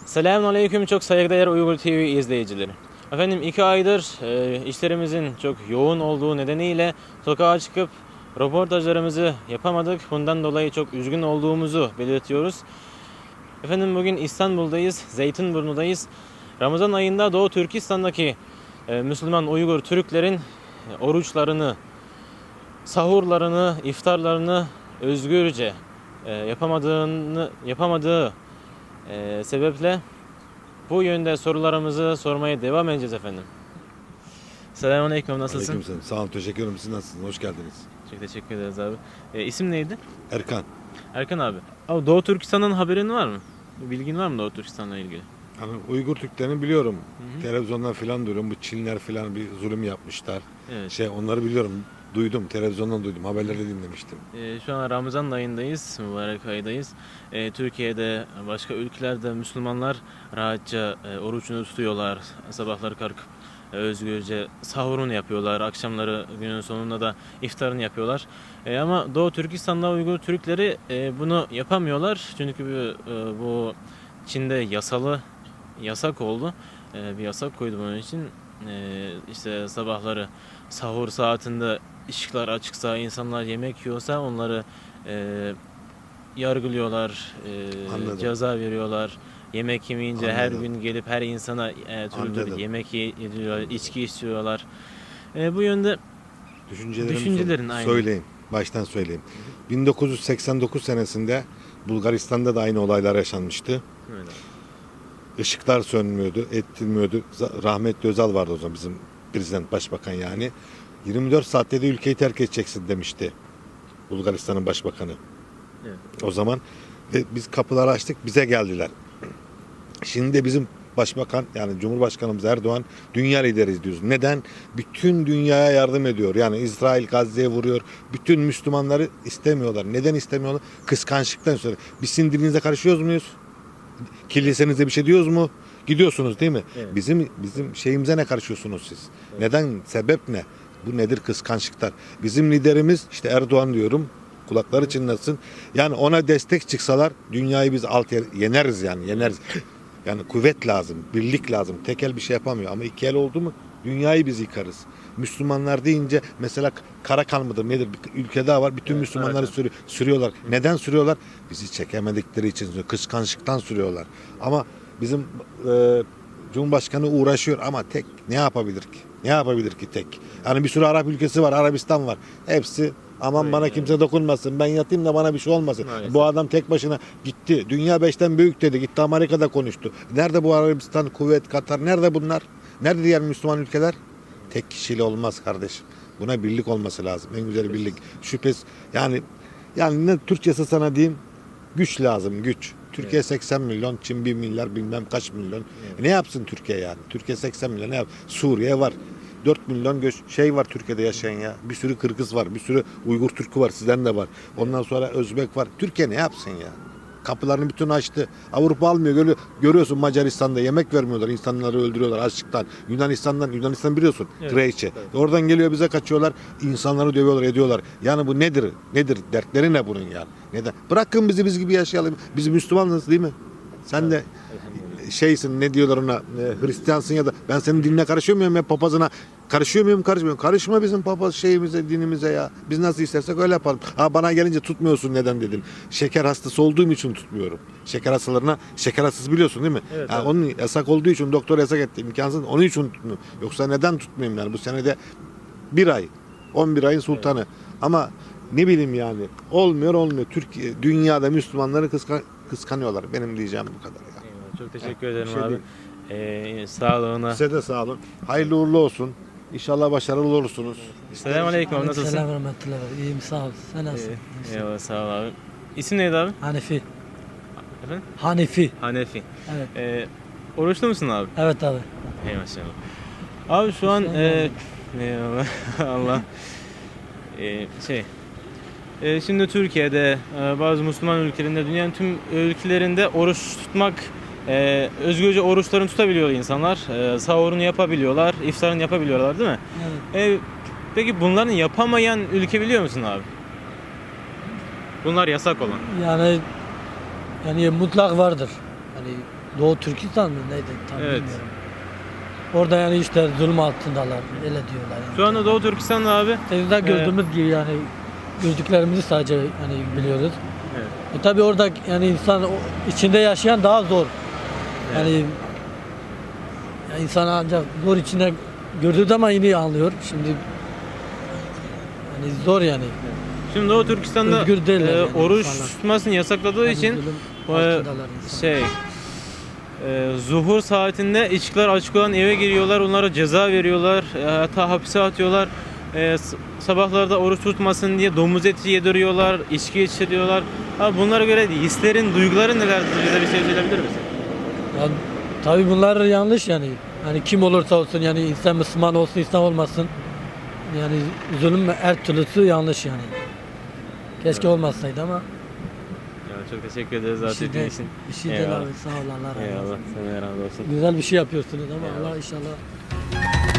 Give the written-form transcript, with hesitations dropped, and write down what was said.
Selamünaleyküm çok saygıdeğer Uygur TV izleyicileri. Efendim 2 aydır işlerimizin çok yoğun olduğu nedeniyle sokağa çıkıp röportajlarımızı yapamadık. Bundan dolayı çok üzgün olduğumuzu belirtiyoruz. Efendim bugün İstanbul'dayız, Zeytinburnu'dayız. Ramazan ayında Doğu Türkistan'daki Müslüman Uygur Türklerin oruçlarını, sahurlarını, iftarlarını özgürce yapamadığı sebeple bu yönde sorularımızı sormaya devam edeceğiz efendim. Selamünaleyküm, nasılsın? Aleykümselam. Sağ olun, teşekkür ederim. Siz nasılsınız? Hoş geldiniz. Çok teşekkür ederiz abi. İsim neydi? Erkan. Erkan abi. Abi Doğu Türkistan'dan haberin var mı? Bilgin var mı Doğu Türkistan'la ilgili? Hani Uygur Türklerini biliyorum. Hı hı. Televizyondan filan duyuyorum. Bu Çinler filan bir zulüm yapmışlar. Evet. Onları biliyorum. Duydum. Televizyondan duydum. Haberlerde dinlemiştim. Şu an Ramazan ayındayız, mübarek aydayız. Türkiye'de, başka ülkelerde Müslümanlar rahatça orucunu tutuyorlar. Sabahları kalkıp özgürce sahurunu yapıyorlar. Akşamları günün sonunda da iftarını yapıyorlar. Ama Doğu Türkistan'da Uygur Türkleri bunu yapamıyorlar. Çünkü bu Çin'de yasak oldu. Bir yasak koydu bunun için. İşte sabahları sahur saatinde ışıklar açıksa, insanlar yemek yiyorsa onları yargılıyorlar, ceza veriyorlar. Yemek yemeyince her gün gelip her insana türlü yemek yediriyorlar, içki istiyorlar. Bu yönde düşüncelerin aynı. Söyleyeyim. Baştan söyleyeyim. 1989 senesinde Bulgaristan'da da aynı olaylar yaşanmıştı. Öyle. Işıklar sönmüyordu, ettirmiyordu. Rahmetli Özal vardı o zaman, bizim prezident, başbakan yani. 24 saatte de ülkeyi terk edeceksin demişti Bulgaristan'ın başbakanı. Evet. O zaman ve biz kapıları açtık, bize geldiler. Şimdi de bizim başbakan, yani Cumhurbaşkanımız Erdoğan dünya lideriyiz diyoruz. Neden? Bütün dünyaya yardım ediyor. Yani İsrail Gazze'ye vuruyor. Bütün Müslümanları istemiyorlar. Neden istemiyorlar? Kıskançlıktan sonra. Biz sizin dilinize karışıyoruz muyuz? Kilisenize bir şey diyoruz mu? Gidiyorsunuz değil mi? Evet. Bizim şeyimize ne karışıyorsunuz siz? Evet. Neden? Sebep ne? Bu nedir? Kıskançlıklar. Bizim liderimiz işte Erdoğan diyorum. Kulakları çınlasın. Yani ona destek çıksalar dünyayı biz yeneriz yani. Yeneriz. Yani kuvvet lazım, birlik lazım. Tek el bir şey yapamıyor ama iki el oldu mu dünyayı biz yıkarız. Müslümanlar deyince mesela Karakan mıdır nedir? Bir ülke daha var. Bütün Müslümanları sürüyorlar. Neden sürüyorlar? Bizi çekemedikleri için sürüyor. Kıskançlıktan sürüyorlar. Ama bizim Cumhurbaşkanı uğraşıyor ama tek ne yapabilir ki? Ne yapabilir ki tek? Yani bir sürü Arap ülkesi var, Arabistan var. Hepsi aman bana kimse dokunmasın. Ben yatayım da bana bir şey olmasın. Maalesef. Bu adam tek başına gitti. Dünya 5'ten büyük dedi. Gitti Amerika'da konuştu. Nerede bu Arabistan, Kuveyt, Katar? Nerede bunlar? Nerede diğer Müslüman ülkeler? Tek kişiyle olmaz kardeşim. Buna birlik olması lazım. En güzel birlik. Şüphesiz. Yani ne Türkçesi sana diyeyim? Güç lazım, güç. Türkiye 80 milyon, Çin 1 milyar bilmem kaç milyon. Ne yapsın Türkiye yani? Türkiye 80 milyon ne yap? Suriye var. 4 milyon var Türkiye'de yaşayan ya. Bir sürü Kırgız var, bir sürü Uygur Türk'ü var, sizden de var. Ondan sonra Özbek var. Türkiye ne yapsın ya? Kapılarını bütün açtı. Avrupa almıyor. Görüyorsun Macaristan'da yemek vermiyorlar. İnsanları öldürüyorlar açlıktan. Yunanistan biliyorsun. Evet. Kraliçe. Evet. Oradan geliyor bize kaçıyorlar. İnsanları dövüyorlar, ediyorlar. Yani bu nedir? Nedir? Dertleri ne bunun yani? Neden? Bırakın bizi biz gibi yaşayalım. Biz Müslümanız değil mi? Sen de şeysin, ne diyorlar ona, Hristiyansın ya da ben senin dinine karışıyor muyum ya, papazına karışıyor muyum, karışmıyorum. Karışma bizim papaz şeyimize, dinimize ya. Biz nasıl istersek öyle yapalım. Bana gelince tutmuyorsun neden dedim. Şeker hastası olduğum için tutmuyorum. Şeker hastalarına, şeker hastası biliyorsun değil mi? Evet, evet. Onun yasak olduğu için doktor yasak etti. İmkansız. Onun için tutmuyorum. Yoksa neden tutmayayım yani? Bu senede 11 ayın sultanı. Evet. Ama ne bileyim yani. Olmuyor. Türkiye, dünyada Müslümanları kıskanıyorlar. Benim diyeceğim bu kadar ya. Çok teşekkür ederim abi. Sağlığına. Size de sağ olun. Hayırlı uğurlu olsun. İnşallah başarılı olursunuz. Selamünaleyküm. Nasılsın? Selamünaleyküm. İyiyim, sağ ol. Sen nasılsın? Eyvallah, sağ ol abi. İsim neydi abi? Hanefi. Efendim? Hanefi. Evet. Oruçlu musun abi? Evet abi. Ey maşallah. Abi şu an eyvallah. Allah. Şimdi Türkiye'de bazı Müslüman ülkelerinde, dünyanın tüm ülkelerinde oruç tutmak, özgürce oruçlarını tutabiliyor insanlar. Sahurunu yapabiliyorlar, iftarını yapabiliyorlar değil mi? Evet. Peki bunların yapamayan ülke biliyor musun abi? Bunlar yasak olan. Yani mutlak vardır. Yani Doğu Türkistan mı neydi tam Evet. bilmiyorum. Orada yani işte zulüm altındalar öyle diyorlar. Yani. Şu anda Doğu Türkistan'da abi. Denizde gördüğümüz gibi yani gördüklerimizi sadece hani biliyoruz. Evet. Tabii orada yani insan içinde yaşayan daha zor. Yani, yani insan ancak zor içinde gördüğü zaman yine anlıyor. Şimdi yani zor yani. Şimdi Doğu Türkistan'da Özgür değiller yani oruç insanlar. tutmasını yasakladığı Yani için zulüm e, altındalar insanlar. zuhur saatinde içkiler açık olan eve giriyorlar, onlara ceza veriyorlar, hatta hapse atıyorlar. Sabahlarda oruç tutmasın diye domuz eti yediriyorlar, içki içiriyorlar. Abi bunlara göre hislerin, duyguların nelerdir? Bize bir şey söyleyebilir misin? Ya, tabii bunlar yanlış yani. Yani kim olursa olsun yani insan Müslüman olsun İslam olmasın. Yani zulüm her türlüsü yanlış yani. Keşke olmasaydı ama Ya çok teşekkür ederiz zaten bir şey için. değil. Bir şey değil Eyvallah. abi sağ ol Allah razı Eyvallah. olsun. Sana razı olsun. Güzel bir şey yapıyorsunuz ama Eyvallah. Allah inşallah